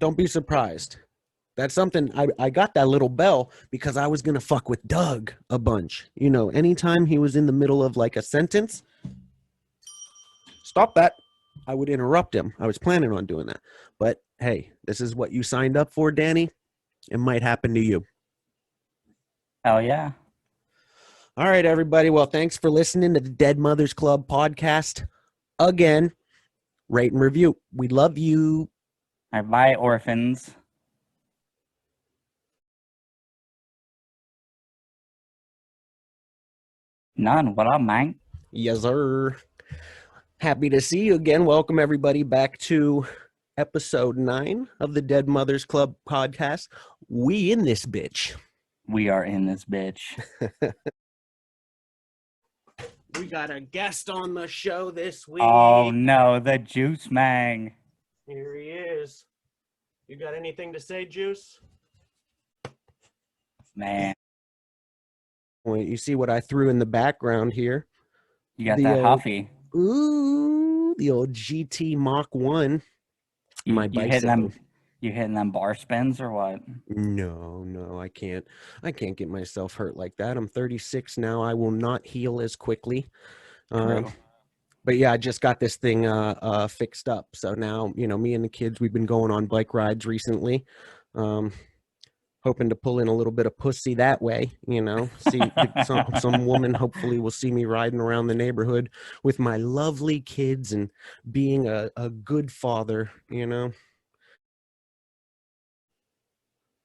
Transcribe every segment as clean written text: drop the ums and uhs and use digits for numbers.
Don't be surprised. That's something I got that little bell because I was going to fuck with Doug a bunch. You know, anytime he was in the middle of like a sentence, stop that. I would interrupt him. I was planning on doing that. But hey, this is what you signed up for, Danny. It might happen to you. Hell yeah. All right, everybody. Well, thanks for listening to the Dead Mothers Club podcast. Again, rate and review. We love you. All right, bye, orphans. None. What up, man? Yes, sir. Happy to see you again. Welcome, everybody, back to episode 9 of the Dead Mothers Club podcast. We in this bitch. We are in this bitch. We got a guest on the show this week. Oh, no. The Juice Mang. Here he is. You got anything to say, Juice? Man. Well, you see what I threw in the background here? You got that Huffy. Ooh, the old GT Mach 1. My bicycle. You hitting them bar spins or what? No, I can't. I can't get myself hurt like that. I'm 36 now. I will not heal as quickly. But yeah, I just got this thing fixed up. So now, you know, me and the kids, we've been going on bike rides recently. Hoping to pull in a little bit of pussy that way, you know. See, some woman hopefully will see me riding around the neighborhood with my lovely kids and being a good father, you know.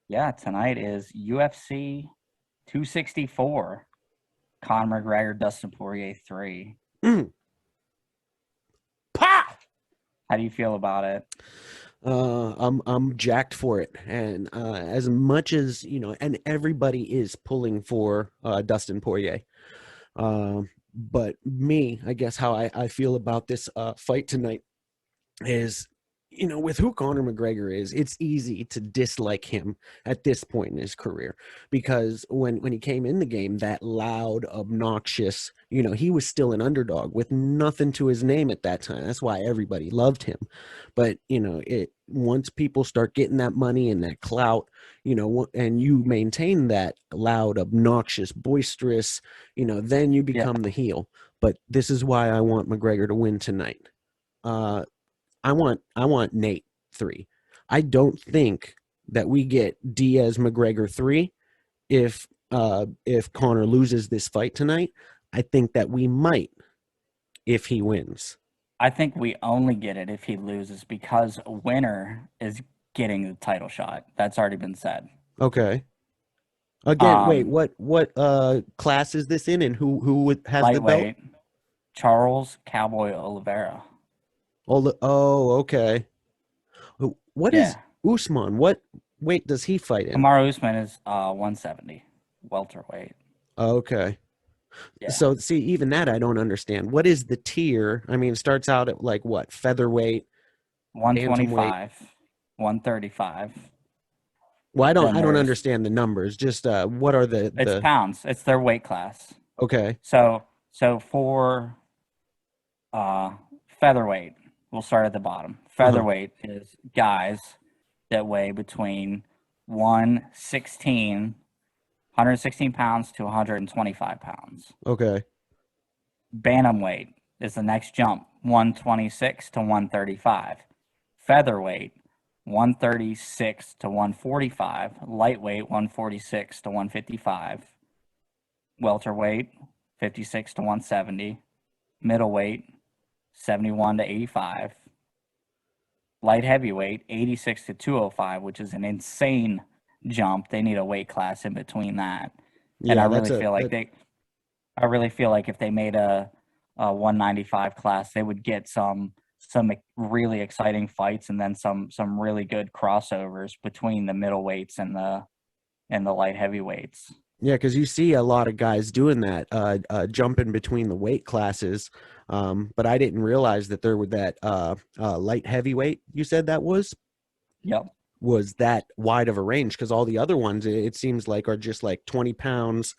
Yeah, tonight is UFC 264. Conor McGregor, Dustin Poirier 3. Pah! How do you feel about it? I'm jacked for it, and as much as you know, and everybody is pulling for Dustin Poirier, but me, I guess how I feel about this fight tonight is, you know, with who Conor McGregor is, it's easy to dislike him at this point in his career because when he came in the game, that loud, obnoxious, you know, he was still an underdog with nothing to his name at that time. That's why everybody loved him. But, you know, once people start getting that money and that clout, you know, and you maintain that loud, obnoxious, boisterous, you know, then you become the heel. But this is why I want McGregor to win tonight. I want Nate 3. I don't think that we get Diaz McGregor 3 if Conor loses this fight tonight. I think that we might if he wins. I think we only get it if he loses because a winner is getting the title shot. That's already been said. Okay. Again, wait, what class is this in, and who has lightweight, the belt? Charles Cowboy Oliveira. Oh, okay. What is Usman? What weight does he fight in? Kamaru Usman is 170, welterweight. Okay. Yeah. So see, even that I don't understand. What is the tier? I mean, it starts out at like what? Featherweight, 125, 135. Well, I don't understand the numbers. Just what are It's pounds. It's their weight class. Okay. So for featherweight, we'll start at the bottom. Featherweight is guys that weigh between 116 pounds to 125 pounds. Okay. Bantamweight is the next jump, 126 to 135. Featherweight, 136 to 145. Lightweight, 146 to 155. Welterweight, 56 to 170. Middleweight, 71 to 85. Light heavyweight, 86 to 205, which is an insane jump. They need a weight class in between that. Yeah, and I really feel like if they made a 195 class, they would get some really exciting fights and then some really good crossovers between the middleweights and the light heavyweights. Yeah, because you see a lot of guys doing that, jumping between the weight classes. But I didn't realize that there were that light heavyweight. You said that was? Yep. Was that wide of a range? Because all the other ones, it seems like, are just like 20 pounds,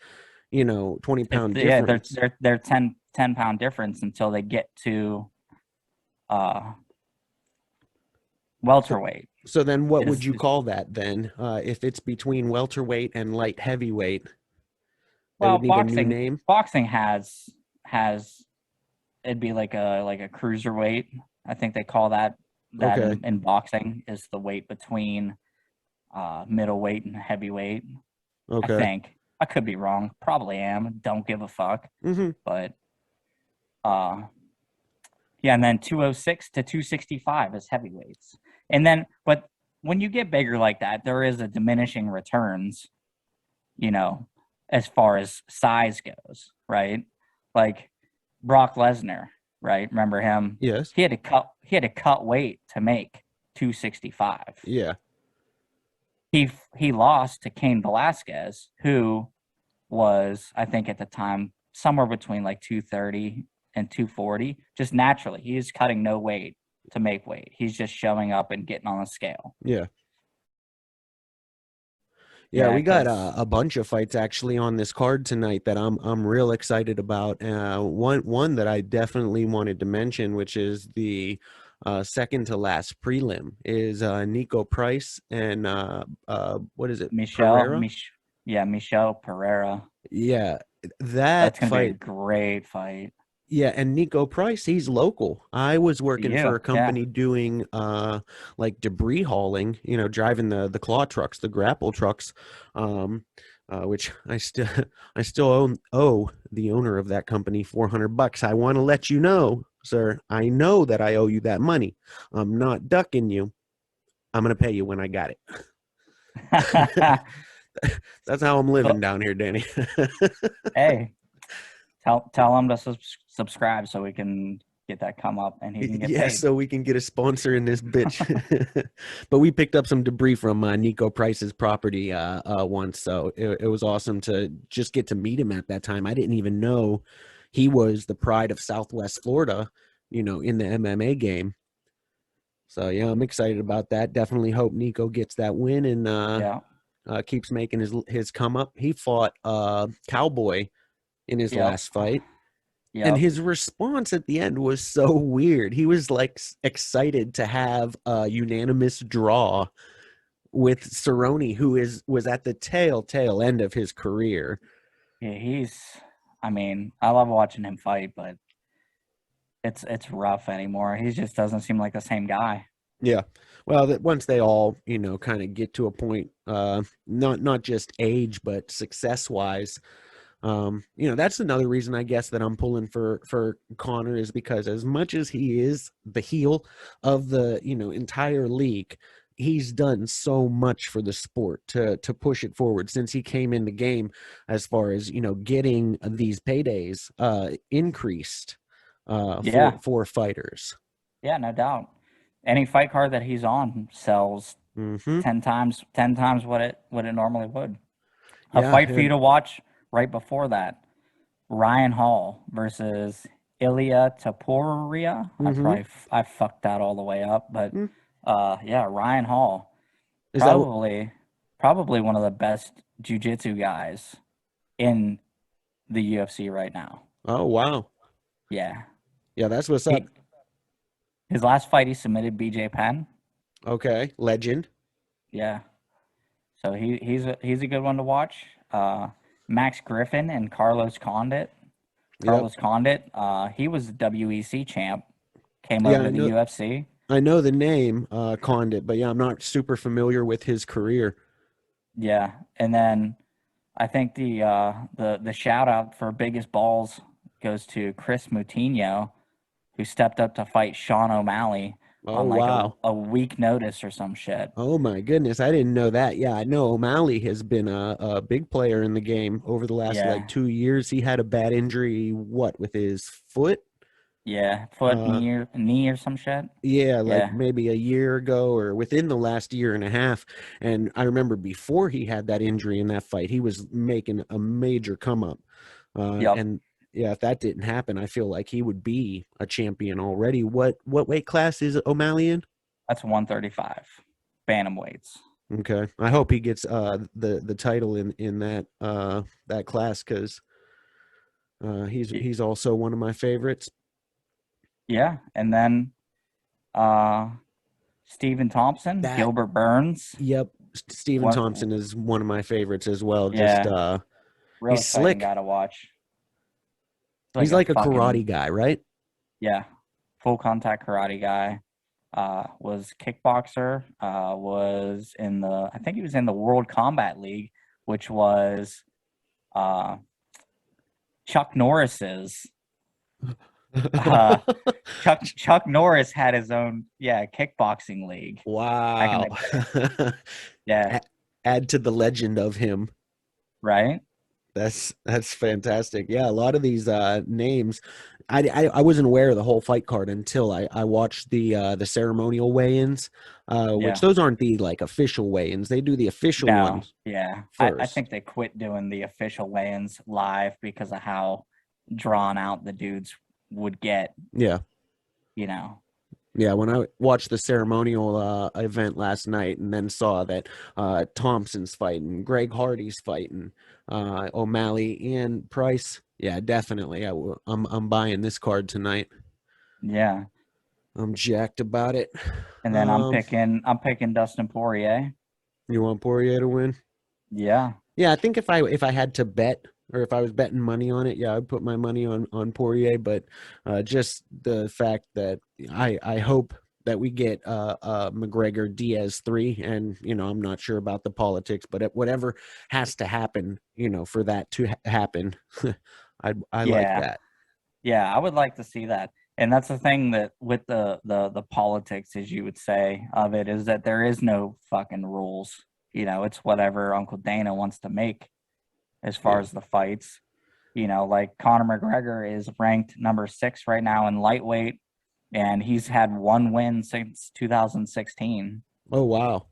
20-pound difference. Yeah, they're 10-pound difference until they get to welterweight. So then what would Is you call that then? If it's between welterweight and light heavyweight, they well, would need a new name? boxing has it'd be like a cruiserweight. I think they call that Okay. in boxing is the weight between middleweight and heavyweight. I Okay. think. I could be wrong. Probably am. Don't give a fuck. Hmm. But uh yeah, and then 206 to 265 is heavyweights. And then but when you get bigger like that, there is a diminishing returns, you know, as far as size goes, right? Like Brock Lesnar, right? Remember him? Yes. He had to cut weight to make 265. Yeah. He lost to Cain Velasquez, who was, I think at the time, somewhere between like 230 and 240. Just naturally, he's cutting no weight to make weight. He's just showing up and getting on the scale. Yeah. Yeah, Yeah, we got because a bunch of fights actually on this card tonight that I'm real excited about. One that I definitely wanted to mention, which is the second to last prelim, is Nico Price and what is it, Pereira? Michelle Pereira. Yeah, That's that gonna be a fight. great fight. Yeah, and Nico Price, he's local. I was For working for you, a yeah. company doing like debris hauling, driving the claw trucks, the grapple trucks, um which I still owe the owner of that company $400. I want to let you know, sir, I know that I owe you that money. I'm not ducking you. I'm going to pay you when I got it. That's how I'm living So, down here, Danny. hey, tell him to subscribe so we can get that come up and he can get Yeah, paid. so we can get a sponsor in this bitch. But we picked up some debris from Nico Price's property once, so it was awesome to just get to meet him at that time. I didn't even know he was the pride of Southwest Florida, in the MMA game. So yeah, I'm excited about that. Definitely hope Nico gets that win and Yeah. keeps making his come up. He fought Cowboy in his Yep. last fight. And Yep. his response at the end was so weird. He was like excited to have a unanimous draw with Cerrone, who was at the tail end of his career. Yeah, I mean, I love watching him fight, but it's rough anymore. He just doesn't seem like the same guy. Yeah. Well, that once they all, kind of get to a point, not just age, but success wise, that's another reason I guess that I'm pulling for Connor, is because as much as he is the heel of the entire league, he's done so much for the sport to push it forward since he came in the game, as far as getting these paydays increased Yeah. for fighters. Yeah, no doubt. Any fight card that he's on sells Hmm. 10 times what it normally would. A Yeah, fight for you and to watch right before that. Ryan Hall versus Ilya Taporia. hmm I fucked that all the way up, but yeah, Ryan Hall. is that Probably one of the best jiu-jitsu guys in the UFC right now. oh wow, Yeah. yeah, that's what's up. He his last fight he submitted BJ Penn. Okay, legend. Yeah. So he's a good one to watch. Max Griffin and Carlos Condit. Yep. Carlos Condit, he was the WEC champ, came Yeah, over to the UFC. I know the name Condit, but yeah, I'm not super familiar with his career. Yeah, and then I think the shout out for biggest balls goes to Chris Moutinho, who stepped up to fight Sean O'Malley Oh on like wow. a week notice or some shit. Oh my goodness, I didn't know that. Yeah, I know O'Malley has been a big player in the game over the last like Yeah, 2 years. He had a bad injury, what, with his foot? yeah, foot, Uh, knee or some shit. yeah, like Yeah, maybe a year ago or within the last year and a half. And I remember before he had that injury in that fight, he was making a major come up. yep. And yeah, if that didn't happen, I feel like he would be a champion already. What weight class is O'Malley in? That's 135, bantamweights. Okay, I hope he gets the title in that class, because he's also one of my favorites. Yeah, and then uh Stephen Thompson, That Gilbert Burns. Yep, Stephen What? Thompson is one of my favorites as well. Just Yeah, real he's exciting slick. guy to watch. He's Like a like a karate fucking guy, right? yeah, full contact karate guy. Was kickboxer. Was in the I think he was in the World Combat League, which was uh Chuck Norris's. Uh, Chuck Norris had his own kickboxing league back in Wow. the day. Yeah, A- Add to the legend of him. right. That's fantastic. Yeah, a lot of these names, I wasn't aware of the whole fight card until I watched the ceremonial weigh-ins, which Yeah. those aren't the like official weigh-ins. They do the official No, ones yeah. I first. think they quit doing the official weigh-ins live because of how drawn out the dudes would get, Yeah. you know. Yeah, when I watched the ceremonial event last night and then saw that Thompson's fighting, Greg Hardy's fighting, O'Malley and Price, yeah, definitely. I'm buying this card tonight. Yeah. I'm jacked about it. And then I'm picking Dustin Poirier. You want Poirier to win? Yeah. Yeah, I think if I had to bet or if I was betting money on it, yeah, I'd put my money on Poirier. But just the fact that I hope that we get McGregor Diaz 3, and I'm not sure about the politics, but whatever has to happen, for that to happen, I like Yeah. that. Yeah, I would like to see that. And that's the thing that with the politics, as you would say, of it is that there is no fucking rules. It's whatever Uncle Dana wants to make as far Yeah. as the fights. Like Conor McGregor is ranked number 6 right now in lightweight, and he's had one win since 2016, Oh wow.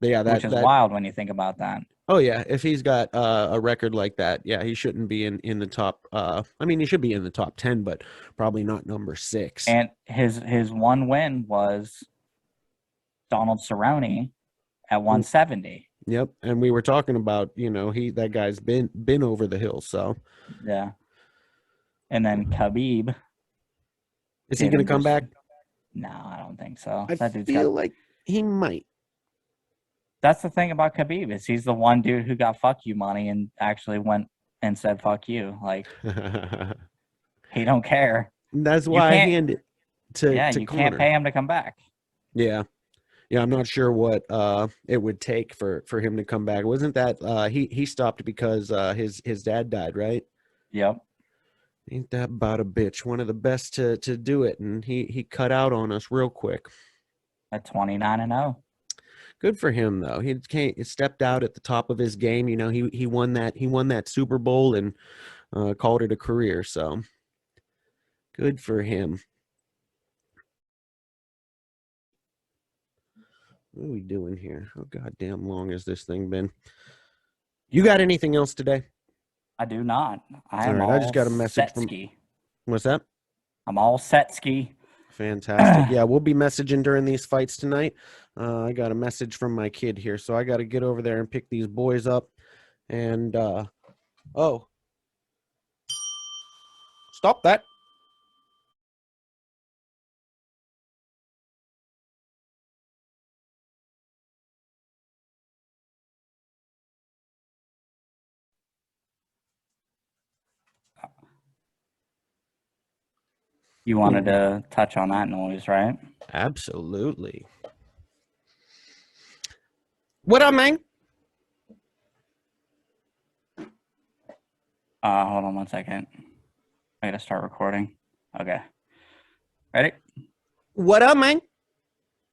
Yeah, which that is that wild when you think about that. Oh yeah, if he's got a record like that, yeah, he shouldn't be in the top. I mean, he should be in the top 10, but probably not number 6. And his one win was Donald Cerrone at 170. Yep, and we were talking about that guy's been over the hill. So Yeah. And then Khabib is he did going him to come just back? no, I don't think so. I That dude's got feel like he might. that's the thing about Khabib is he's the one dude who got fuck you money and actually went and said fuck you. Like he don't care. That's You why I can't hand it to you can't Connor. pay him to come back. Yeah, yeah, I'm not sure what it would take for him to come back. Wasn't that he stopped because his dad died, right? Yep. Ain't that about a bitch? One of the best to do it, and he cut out on us real quick. At 29-0. Good for him though. He stepped out at the top of his game. He won that Super Bowl and called it a career. So good for him. What are we doing here? How goddamn long has this thing been? You got anything else today? I do not. I All am right, I just all got a message set from. ski. What's that? I'm all set ski. Fantastic. Yeah, we'll be messaging during these fights tonight. I got a message from my kid here, so I got to get over there and pick these boys up. And oh, stop that. You wanted to touch on that noise, right? Absolutely. What up, man? Hold on one second. I gotta start recording. Okay. Ready? What up, man?